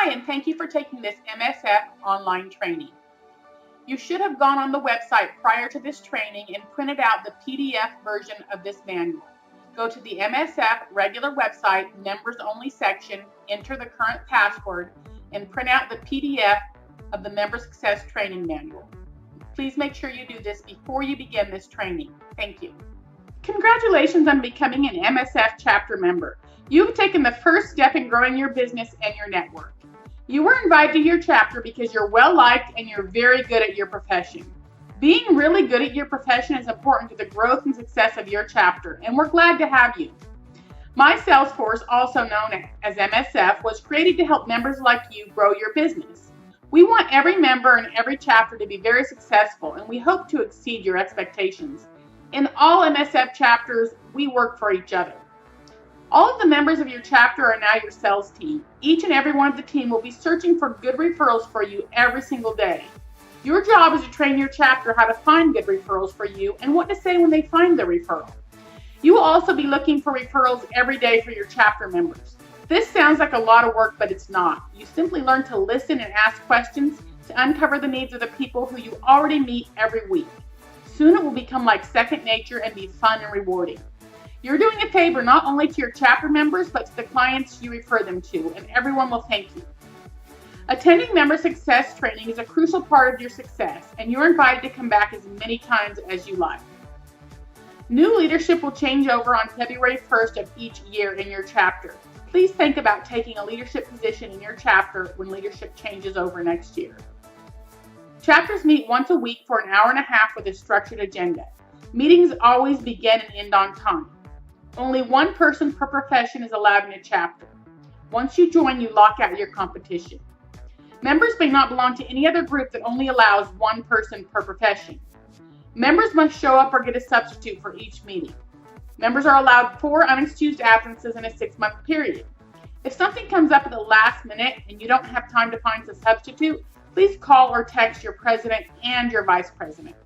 Hi, and thank you for taking this MSF online training. You should have gone on the website prior to this training and printed out the PDF version of this manual. Go to the MSF regular website, members only section, enter the current password, and print out the PDF of the Member Success Training Manual. Please make sure you do this before you begin this training. Thank you. Congratulations on becoming an MSF chapter member. You've taken the first step in growing your business and your network. You were invited to your chapter because you're well liked and you're very good at your profession. Being really good at your profession is important to the growth and success of your chapter, and we're glad to have you. My sales force, also known as MSF, was created to help members like you grow your business. We want every member and every chapter to be very successful, and we hope to exceed your expectations. In all MSF chapters, we work for each other. All of the members of your chapter are now your sales team. Each and every one of the team will be searching for good referrals for you every single day. Your job is to train your chapter how to find good referrals for you and what to say when they find the referral. You will also be looking for referrals every day for your chapter members. This sounds like a lot of work, but it's not. You simply learn to listen and ask questions to uncover the needs of the people who you already meet every week. Soon it will become like second nature and be fun and rewarding. You're doing a favor not only to your chapter members, but to the clients you refer them to, and everyone will thank you. Attending member success training is a crucial part of your success, and you're invited to come back as many times as you like. New leadership will change over on February 1st of each year in your chapter. Please think about taking a leadership position in your chapter when leadership changes over next year. Chapters meet once a week for an hour and a half with a structured agenda. Meetings always begin and end on time. Only one person per profession is allowed in a chapter. Once you join, you lock out your competition. Members may not belong to any other group that only allows one person per profession. Members must show up or get a substitute for each meeting. Members are allowed 4 unexcused absences in a 6-month period. If something comes up at the last minute and you don't have time to find a substitute, please call or text your president and your vice president.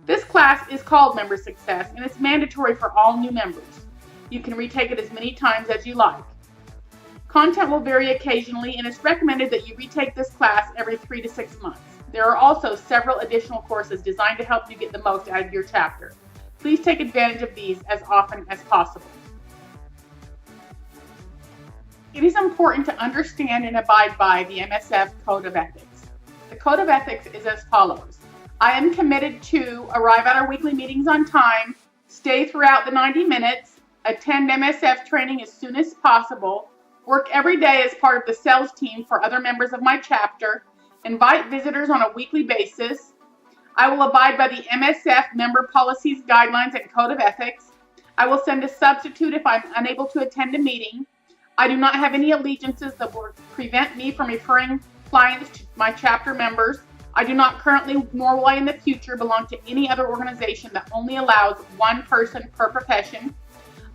This class is called Member Success, and it's mandatory for all new members. You can retake it as many times as you like. Content will vary occasionally, and it's recommended that you retake this class every 3 to 6 months. There are also several additional courses designed to help you get the most out of your chapter. Please take advantage of these as often as possible. It is important to understand and abide by the MSF Code of Ethics. The Code of Ethics is as follows. I am committed to arrive at our weekly meetings on time, stay throughout the 90 minutes, attend MSF training as soon as possible, work every day as part of the sales team for other members of my chapter, invite visitors on a weekly basis. I will abide by the MSF member policies, guidelines, and code of ethics. I will send a substitute if I'm unable to attend a meeting. I do not have any allegiances that will prevent me from referring clients to my chapter members. I do not currently, nor will I in the future, belong to any other organization that only allows one person per profession.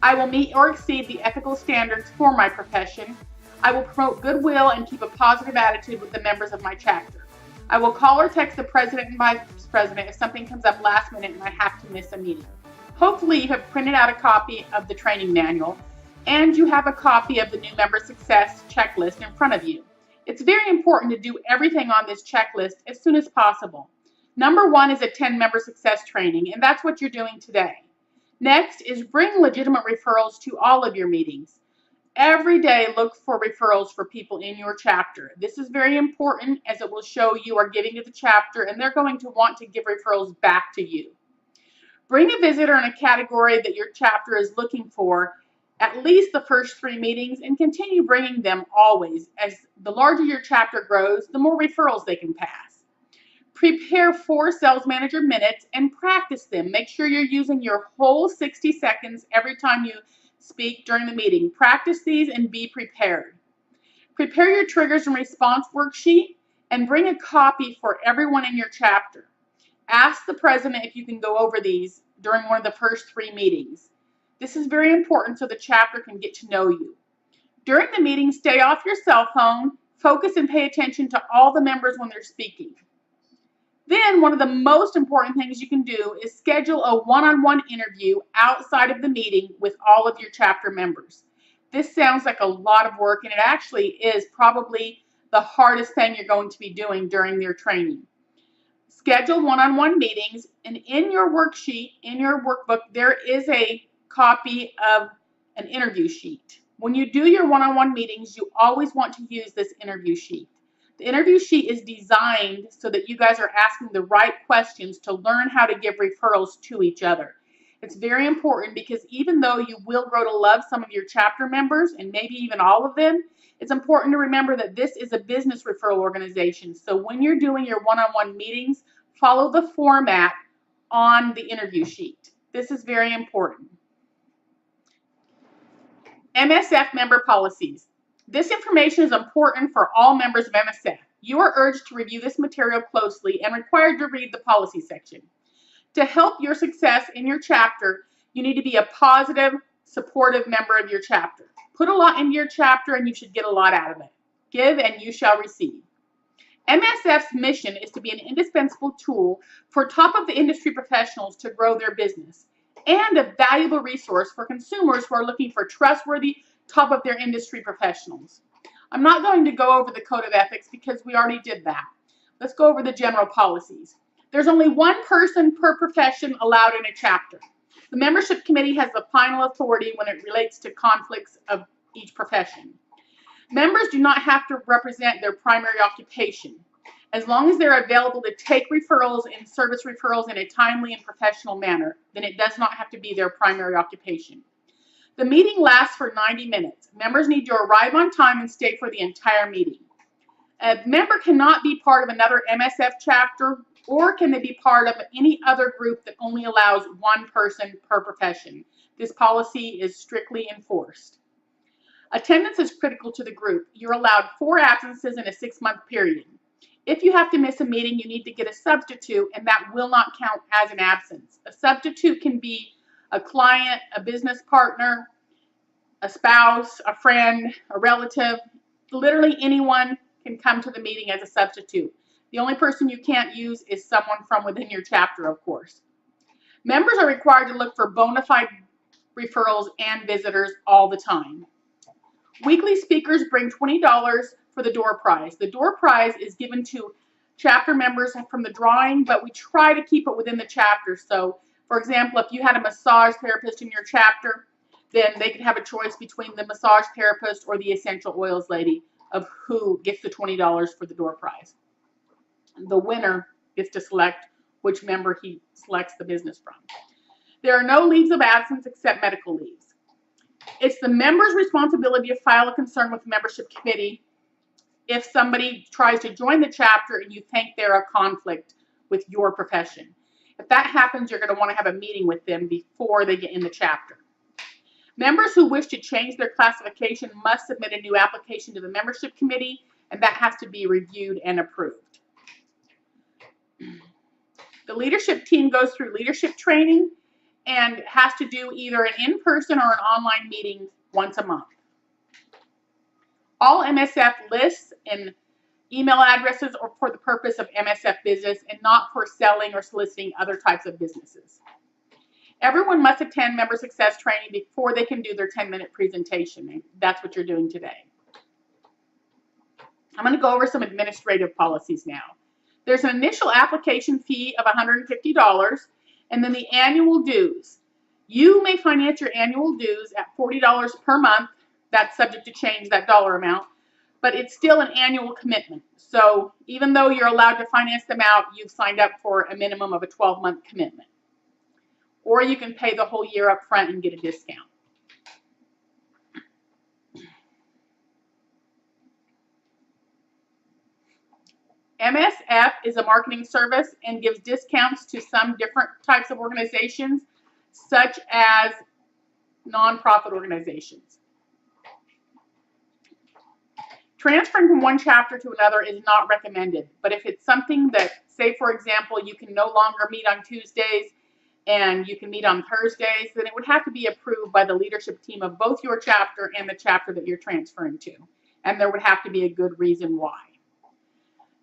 I will meet or exceed the ethical standards for my profession. I will promote goodwill and keep a positive attitude with the members of my chapter. I will call or text the president and vice president if something comes up last minute and I have to miss a meeting. Hopefully you have printed out a copy of the training manual and you have a copy of the new member success checklist in front of you. It's very important to do everything on this checklist as soon as possible. Number 1 is attend member success training, and that's what you're doing today. Next is bring legitimate referrals to all of your meetings. Every day look for referrals for people in your chapter. This is very important as it will show you are giving to the chapter and they're going to want to give referrals back to you. Bring a visitor in a category that your chapter is looking for at least the first 3 meetings and continue bringing them always. As the larger your chapter grows, the more referrals they can pass. Prepare 4 sales manager minutes and practice them. Make sure you're using your whole 60 seconds every time you speak during the meeting. Practice these and be prepared. Prepare your triggers and response worksheet and bring a copy for everyone in your chapter. Ask the president if you can go over these during one of the first 3 meetings. This is very important so the chapter can get to know you. During the meeting, stay off your cell phone, focus and pay attention to all the members when they're speaking. Then one of the most important things you can do is schedule a one-on-one interview outside of the meeting with all of your chapter members. This sounds like a lot of work, and it actually is probably the hardest thing you're going to be doing during your training. Schedule one-on-one meetings, and in your worksheet, in your workbook, there is a copy of an interview sheet. When you do your one-on-one meetings, you always want to use this interview sheet. The interview sheet is designed so that you guys are asking the right questions to learn how to give referrals to each other. It's very important because even though you will grow to love some of your chapter members and maybe even all of them, it's important to remember that this is a business referral organization. So when you're doing your one-on-one meetings, follow the format on the interview sheet. This is very important. MSF member policies. This information is important for all members of MSF. You are urged to review this material closely and required to read the policy section. To help your success in your chapter, you need to be a positive, supportive member of your chapter. Put a lot into your chapter and you should get a lot out of it. Give and you shall receive. MSF's mission is to be an indispensable tool for top of the industry professionals to grow their business and a valuable resource for consumers who are looking for trustworthy, top of their industry professionals. I'm not going to go over the code of ethics because we already did that. Let's go over the general policies. There's only one person per profession allowed in a chapter. The membership committee has the final authority when it relates to conflicts of each profession. Members do not have to represent their primary occupation. As long as they're available to take referrals and service referrals in a timely and professional manner, then it does not have to be their primary occupation. The meeting lasts for 90 minutes. Members need to arrive on time and stay for the entire meeting. A member cannot be part of another MSF chapter, or can they be part of any other group that only allows one person per profession. This policy is strictly enforced. Attendance is critical to the group. You're allowed 4 absences in a 6-month period. If you have to miss a meeting, you need to get a substitute, and that will not count as an absence. A substitute can be a client, a business partner, a spouse, a friend, a relative. Literally anyone can come to the meeting as a substitute. The only person you can't use is someone from within your chapter, of course. Members are required to look for bona fide referrals and visitors all the time. Weekly speakers bring $20 for the door prize. The door prize is given to chapter members from the drawing, but we try to keep it within the chapter. So, for example, if you had a massage therapist in your chapter, then they could have a choice between the massage therapist or the essential oils lady of who gets the $20 for the door prize. The winner gets to select which member he selects the business from. There are no leaves of absence except medical leaves. It's the member's responsibility to file a concern with the membership committee if somebody tries to join the chapter and you think they're a conflict with your profession. If that happens, you're going to want to have a meeting with them before they get in the chapter. Members who wish to change their classification must submit a new application to the membership committee, and that has to be reviewed and approved. The leadership team goes through leadership training and has to do either an in-person or an online meeting once a month. All MSF lists and email addresses are for the purpose of MSF business and not for selling or soliciting other types of businesses. Everyone must attend member success training before they can do their 10-minute presentation, and that's what you're doing today. I'm going to go over some administrative policies now. There's an initial application fee of $150, and then the annual dues. You may finance your annual dues at $40 per month. That's subject to change, that dollar amount, but it's still an annual commitment. So even though you're allowed to finance them out, you've signed up for a minimum of a 12-month commitment. Or you can pay the whole year up front and get a discount. MSF is a marketing service and gives discounts to some different types of organizations, such as nonprofit organizations. Transferring from one chapter to another is not recommended, but if it's something that, say for example, you can no longer meet on Tuesdays and you can meet on Thursdays, then it would have to be approved by the leadership team of both your chapter and the chapter that you're transferring to, and there would have to be a good reason why.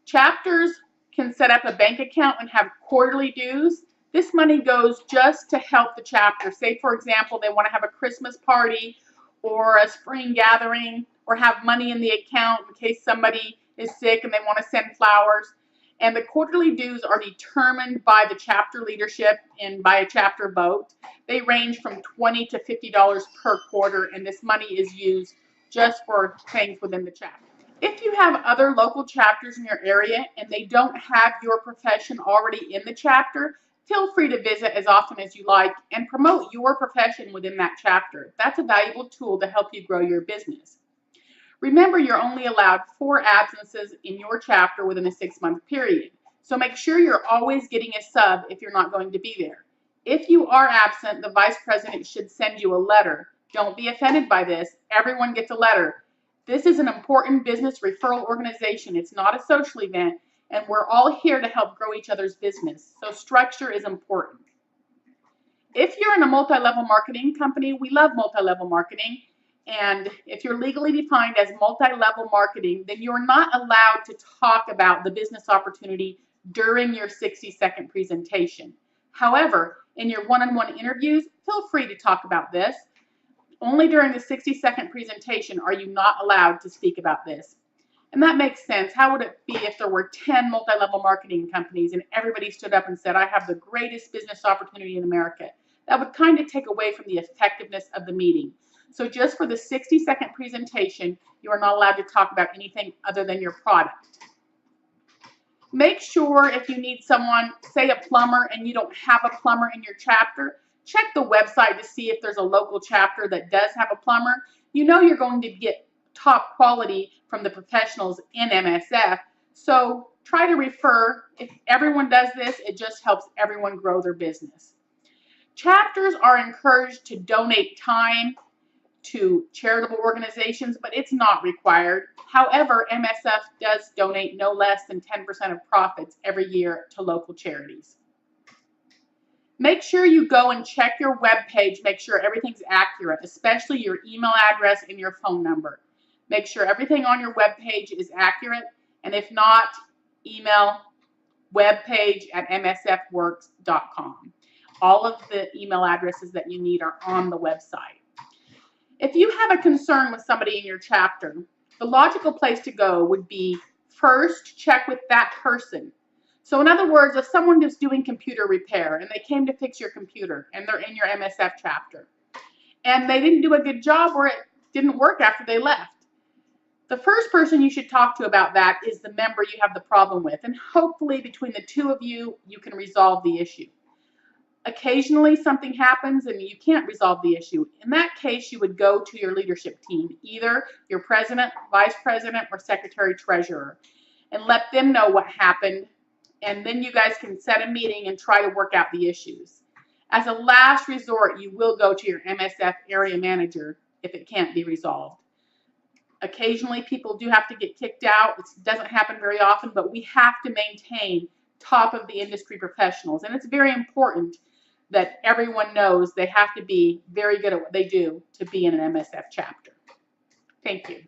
Chapters can set up a bank account and have quarterly dues. This money goes just to help the chapter. Say, for example, they want to have a Christmas party or a spring gathering or have money in the account in case somebody is sick and they want to send flowers. And the quarterly dues are determined by the chapter leadership and by a chapter vote. They range from $20 to $50 per quarter, and this money is used just for things within the chapter. If you have other local chapters in your area and they don't have your profession already in the chapter, feel free to visit as often as you like and promote your profession within that chapter. That's a valuable tool to help you grow your business. Remember, you're only allowed 4 absences in your chapter within a 6-month period, so make sure you're always getting a sub if you're not going to be there. If you are absent, the vice president should send you a letter. Don't be offended by this. Everyone gets a letter. This is an important business referral organization. It's not a social event, and we're all here to help grow each other's business, so structure is important. If you're in a multi-level marketing company, we love multi-level marketing. And if you're legally defined as multi-level marketing, then you're not allowed to talk about the business opportunity during your 60-second presentation. However, in your one-on-one interviews, feel free to talk about this. Only during the 60-second presentation are you not allowed to speak about this. And that makes sense. How would it be if there were 10 multi-level marketing companies and everybody stood up and said, I have the greatest business opportunity in America? That would kind of take away from the effectiveness of the meeting. So just for the 60-second presentation, you are not allowed to talk about anything other than your product. Make sure if you need someone, say a plumber, and you don't have a plumber in your chapter, check the website to see if there's a local chapter that does have a plumber. You know you're going to get top quality from the professionals in MSF, so try to refer. If everyone does this, it just helps everyone grow their business. Chapters are encouraged to donate time to charitable organizations, but it's not required. However, MSF does donate no less than 10% of profits every year to local charities. Make sure you go and check your web page, make sure everything's accurate, especially your email address and your phone number. Make sure everything on your web page is accurate, and if not, email webpage@msfworks.com. All of the email addresses that you need are on the website. If you have a concern with somebody in your chapter, the logical place to go would be first check with that person. So in other words, if someone is doing computer repair and they came to fix your computer and they're in your MSF chapter and they didn't do a good job or it didn't work after they left, the first person you should talk to about that is the member you have the problem with, and hopefully between the two of you, you can resolve the issue. Occasionally something happens and you can't resolve the issue. In that case, you would go to your leadership team, either your president, vice president, or secretary treasurer, and let them know what happened, and then you guys can set a meeting and try to work out the issues. As a last resort, you will go to your MSF area manager if it can't be resolved. Occasionally people do have to get kicked out. It doesn't happen very often, but we have to maintain top of the industry professionals, and it's very important that everyone knows they have to be very good at what they do to be in an MSF chapter. Thank you.